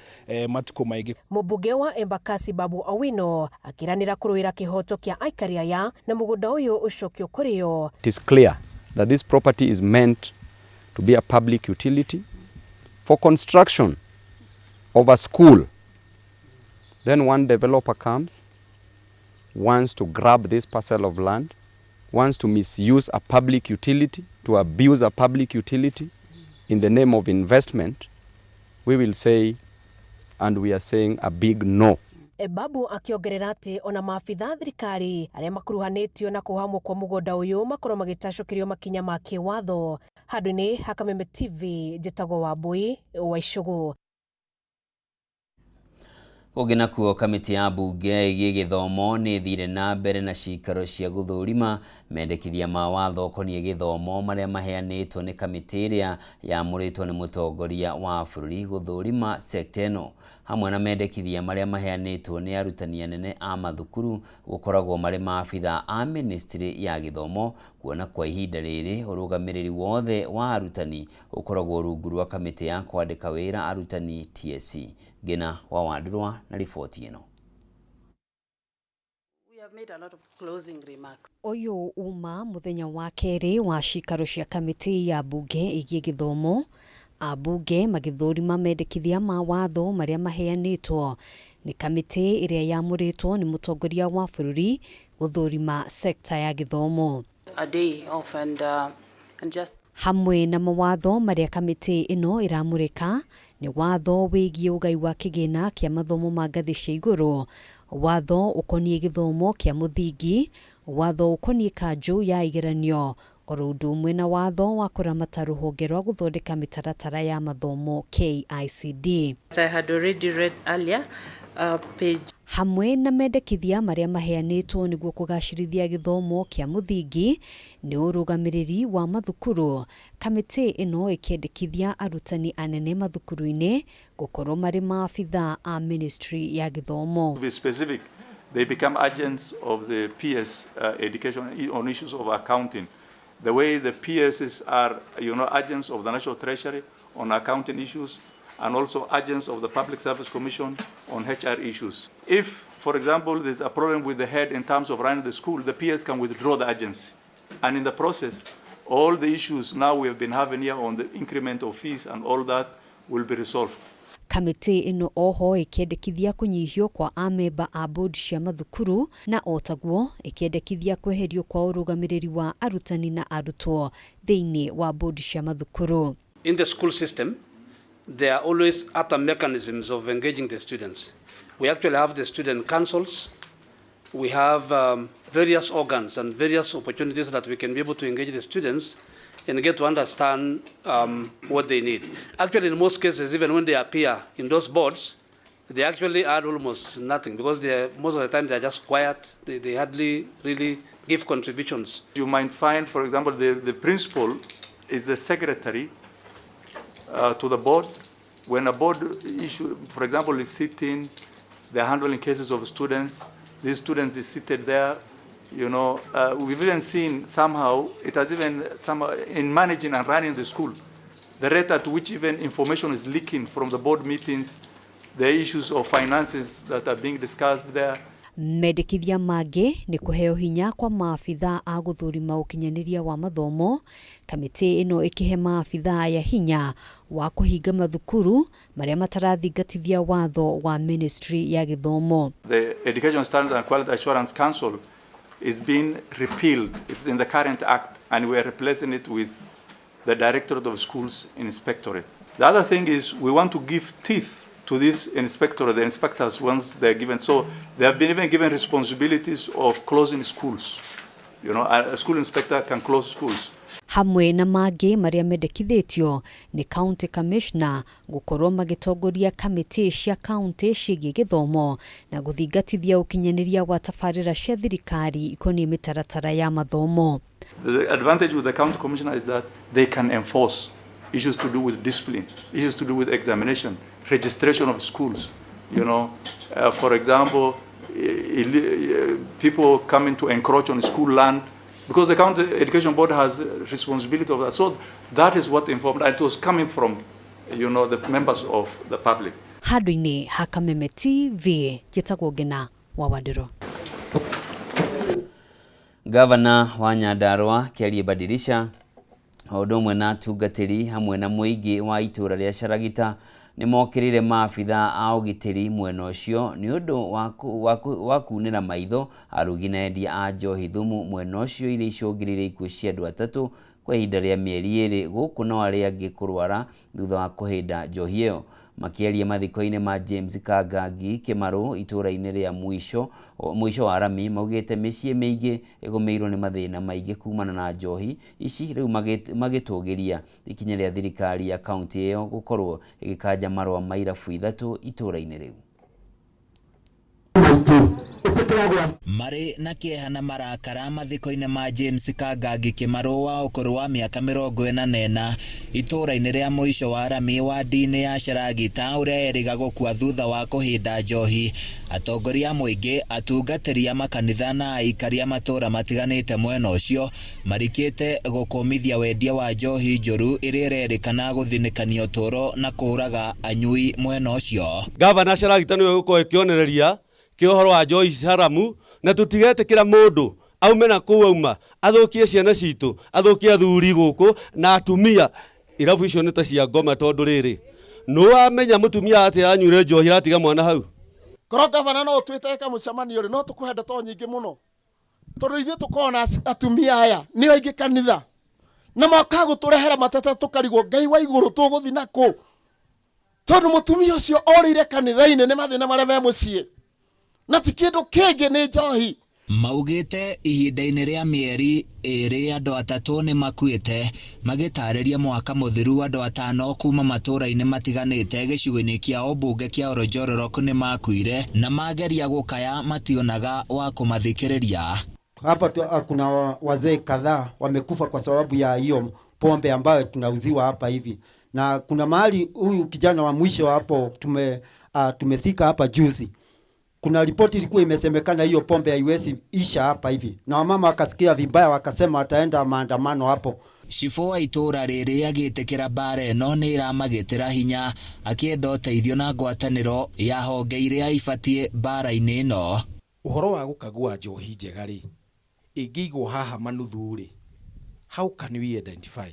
matukũ maingĩ. Mũmbunge wa Embakasi Babu Owino akĩranĩra kũrũĩra kĩhoto kĩa aikari aya na mũgũnda ũyũ ũcokio kũrĩ o. It is clear that this property is meant to be a public utility for construction of a school. Then one developer comes, wants to grab this parcel of land, wants to misuse a public utility, to abuse a public utility in the name of investment. We will say, and we are saying, a big no. Babu akĩongerera atĩ ona maabitha thirikari arĩa makuruhanĩtio na kũhamwo kwa mũgũnda ũyũ makorwo magĩtacũkĩrio makinya ma kĩwatho. Handũ-inĩ ha Kameme TV, njĩtagwo Wambui wa Icũgũ. Ũngĩ nakuo kamĩtĩ ya mbunge ĩgiĩ gĩthomo nĩ thire na mbere na cikaro cia gũthũrima mendekithia ma watho ũkoniĩ gĩthomo marĩa maheanĩtwo nĩ kamĩtĩ ĩrĩa yamũrĩtwo nĩ mũtongoria wa bũrũri gũthũrima sekta ĩno. Hamwe na mendekithia marĩa maheanĩtwo nĩ arutani anene a mathukuru gũkoragwo marĩ maabitha a ministry ya gĩthomo, kuona kwa ihinda rĩrĩ ũrũgamĩrĩri wothe wa arutani ũkoragwo rungu rwa kamĩtĩ ya kwandĩka wĩra arutani TSC. Gina wa Wandurwa na riboti ĩno. Ũyũ uma mũthenya wa kerĩ wa cikaro cia kamĩtĩ ya mbunge ĩgiĩ gĩthomo, ambunge magĩthũrima mendekithia ma watho marĩa maheanĩtwo nĩ kamĩtĩ ĩrĩa yamũrĩtwo nĩ mũtongoria wa bũrũri gũthũrima sekta ya gĩthomo. Hamwe na mawatho marĩa kamĩtĩ ĩno ĩramũrĩka nĩ watho wĩgiĩ ũgai wa kĩgĩna kĩa mathomo ma ngathĩ cia igũrũ, watho ũkoniĩ gĩthomo kĩa mũthingi, watho ũkoniĩ kanjũ ya igeranio, oro ũndũ ũmwe na watho wa kũramata rũhonge rwa gũthondeka mĩtaratara ya mathomo KICD. I had already read earlier, page. Hamwe na mendekithia marĩa maheanĩtwo nĩguo kũgacĩrithia gĩthomo kĩa mũthingi nĩ ũrũgamĩrĩri wa mathukuru, kamĩtĩ ĩno ĩkĩendekithia arutani anene mathukuru-inĩ gũkorwo marĩ maabitha a ministry ya gĩthomo. To be specific, they become agents of the PS education on issues of accounting. The way the PSs are, agents of the National Treasury on accounting issues, and also agents of the Public Service Commission on HR issues. If, for example, there's a problem with the head in terms of running the school, the PS can withdraw the agency. And in the process, all the issues now we have been having here on the increment of fees and all that will be resolved. Kamiti ino oho ikiendekithia kunyihio kwa amemba a board cia mathukuru na otaguo ikiendekithia kweherio kwa urugamiriri wa arutani na arutwo thiini wa board cia mathukuru. In the school system, there are always other mechanisms of engaging the students. We actually have the student councils. We have various organs and various opportunities that we can be able to engage the students and get to understand what they need. Actually, in most cases, even when they appear in those boards, they actually add almost nothing because most of the time they're just quiet. They hardly really give contributions. You might find, for example, the principal is the secretary to the board. When a board issue, for example, is sitting, they're handling cases of students. These students is seated there. You know, we've even seen somehow, it has even somehow in managing and running the school, the rate at which even information is leaking from the board meetings, the issues of finances that are being discussed there. Mendekithia mangi ni kuheo hinya kwa maafitha a guthurima ukinyaniria wa mathomo. Kamiti ino ikihe maafitha ya hinya wa kuhinga mathukuru maria matarathingatithia watho wa Ministry ya Githomo. The Education Standards and Quality Assurance Council is being repealed. It's in the current act, and we are replacing it with the Directorate of Schools Inspectorate. The other thing is we want to give teeth to this inspectorate, the inspectors, once they're given. So they have been even given responsibilities of closing schools. You know, a school inspector can close schools. Hamwe na mangi maria mendekithitio ni county commissioner gukorwo magitongoria kamiti cia county ciĩgiĩ gĩthomo na gũthingatithia ũkinyaniria wa tabarĩra cia thirikari ikoniĩ mĩtaratara ya mathomo. The advantage with the county commissioner is that they can enforce issues to do with discipline, issues to do with examination, registration of schools. You know, for example, people coming to encroach on school land, because the county education board has responsibility of that. So that is what informed, and it was coming from, you know, the members of the public. Handũ-inĩ ha Kameme TV, njĩtagwo Ngina wa Wandĩro. Gavana wa Nyandarua Kelly Badirisha ũndũ ũmwe na atungatĩri hamwe na mũingĩ wa itũra rĩa Sharagita nĩ mokĩrĩre maabitha a ũgitĩri mwena ũcio nĩ ũndũ wa kunĩra maitho arugi na endia a njohi thumu mwena ũcio iria icũngĩrĩirie ikuũ cia andũ atatũ kwa ihinda rĩa mĩeri 2 gũkũ no arĩa angĩ kũrwara thutha wa kũhĩnda njohi ĩyo. Makĩaria mathiko-inĩ ma James Kangangi Kĩmarũ itũra-inĩ rĩa mũico wa Rami maugĩte mĩciĩ mĩingĩ ĩgũmĩirwo nĩ mathĩna maingĩ kumana na njohi ici, rĩu magĩtũgĩria ikinya rĩa thirikari ya kaunti ĩyo gũkorwo ĩgĩkanja marũa ma irabu 3 itũra-inĩ rĩu. Mari na kieha na marakara mathiko-inĩ ma James Kangangi Kĩmarũ wa ũkũrũ wa mĩaka 44 itũra-inĩ rĩa mũico wa Rami wa ndini ya Sharagita ũrĩa erĩga gũkua thutha wa kũhĩnda njohi. Atongoria mũingĩ, atungatĩri a makanitha na aikari a matũra matiganĩte mwena ũcio marikĩte gũkũmithia wendia wa njohi njũru ĩrĩa ĩrerĩkana gũthinĩkania ũtũũro na kũraga anyui mwena ũcio. Gavana Sharagita nĩwe gũkorwo ĩkĩonereria kĩohoro wa njohi haramu na tũtigetĩkĩra mũndũ aume na kũu auma athũkie ciana citũ, athũkie athuri gũkũ na atumia. Irabu icio nĩ ta cia ngoma tondũ rĩrĩ nũ amenya mũtumia atĩ anyuire njohi atiga mwana hau. Korwo gavana no twĩte kamũcemanio rĩ no tũkũhe ndeto nyingĩ mũno tondũ ithuĩ tũkorwo na atumia aya nĩ aingĩ kanitha na moka gũtũrehera mateta tũkarigwo Ngai wa igũrũ tũgũthiĩ nakũ tondũ mũtumia ũcio orĩire kanitha-inĩ nĩ mathĩna marĩa me mũciĩ na ti kĩndũ kĩngĩ nĩ njohi. Maugĩte ihinda-inĩ rĩa mĩeri 2 andũ atatũ nĩ makuĩte magĩtarĩria mwaka mũthiru andũ 5 kuma matũra-inĩ matiganĩte gĩcigo-inĩ kĩa ũmbunge kĩa Oronjororoku nĩ makuire na mageria gũkaya mationaga wa kũmathikĩrĩria. Hapa kuna wazee kadhaa wamekufa kwa sababu ya hiyo pombe ambayo tunauziwa hapa hivi, na kuna mahali huyu kijana wa mwisho hapo tumesika hapa juzi. Kuna ripoti ilikuwa imesemekana hiyo pombe haiwezi isha hapa hivi, na wamama wakasikia vibaya wakasema wataenda maandamano hapo. Cibũ wa itũra rĩrĩ agĩtĩkĩra mbara ĩno nĩ ĩramagĩtĩra hinya akĩenda ũteithio na ngwatanĩro ya honge iria ibatiĩ mbara-inĩ ĩno. Ũhoro wa gũkagua njohi njega rĩ ĩngĩigwo haha manuthu rĩ how can we identify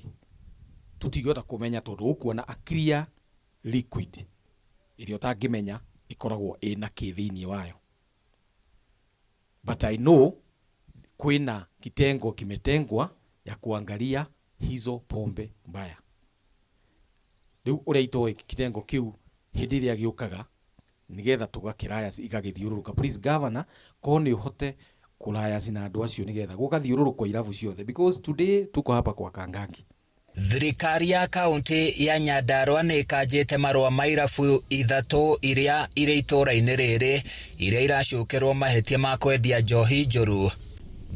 tutigota kumenya tondu ukuona a clear liquid irio tangimenya ikoragwo ina kithiini wayo, but I know kwina kitengo kimetengwa ya kuangalia hizo pombe mbaya. Riu uria itoe kitengo kiu hindi ria giukaga nigetha tugakiraya igagithiururuka. Please governor, ko ni uhote kulaya zina andu acio nigetha gukathiururuka irabu ciothe, because today tuko hapa kwa Kangangi. Thirikari ya kaunti ya Nyandarua nĩ ĩkanjĩte marũa ma irabu ithatũ iria irĩ itũũra-inĩ rĩrĩ iria iracokerwo mahĩtia ma kwendia njohi njũru.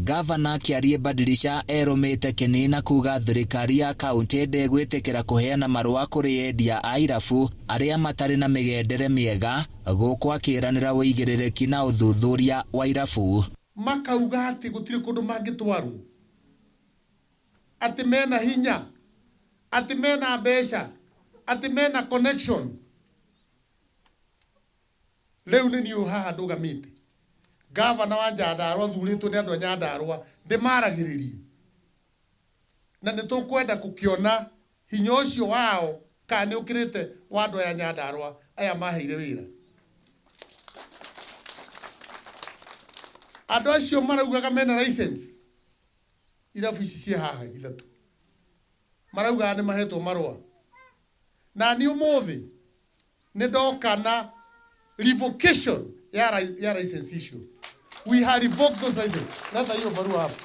Gavana Kĩarie Badilisha erũmĩte kĩnina kuga thirikari ya kaunti ndĩgwĩtĩkĩra kũheana marũa kũrĩ endia a irabu arĩa matarĩ na mĩgendere mĩega gũkũ akĩĩranĩra wĩigĩrĩrĩki na ũthuthuria wa irabu. Makauga atĩ gũtirĩ kũndũ mangĩtwarwo, atĩ mena hinya, atĩ mena mbeca, atĩ mena connection. Rĩu nĩ niĩ haha ndũgamĩte, gavana wa Nyandarua thurĩtwo nĩ andũ a Nyandarua ndĩmaragĩrĩrie, na nĩ tũkwenda gũkĩona hinya ũcio wao kana nĩ ũkĩrĩte wa andũ aya Nyandarua aya maheire wĩra. Andũ acio maraugaga mena license, irabu ici cia haha ithatũ maraugaga nĩ mahetwo marũa, na niĩ ũmũthĩ nĩ ndoka na revocation ya license issue. We have revoked those licenses. Leta hiyo barua hapa.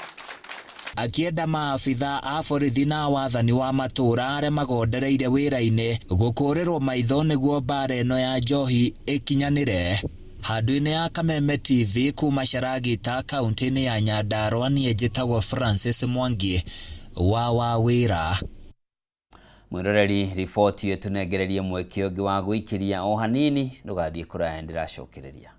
Akienda maabitha a borithi na wathani wa matũũra arĩa magondereire wĩra-inĩ gũkũrĩrwo maitho nĩguo mbara ĩno ya njohi ĩkinyanĩre. Handũ-inĩ ya Kameme TV kuma Sharagita kaunti-inĩ ya Nyandarua, niĩ njĩtagwo Francis Mwangi wa wĩra. Mwiroreri, riboti ĩyo tũnengererie mweke ũngĩ wa gũikĩria o hanini, ndũgathiĩ kũraya ndĩracokereria.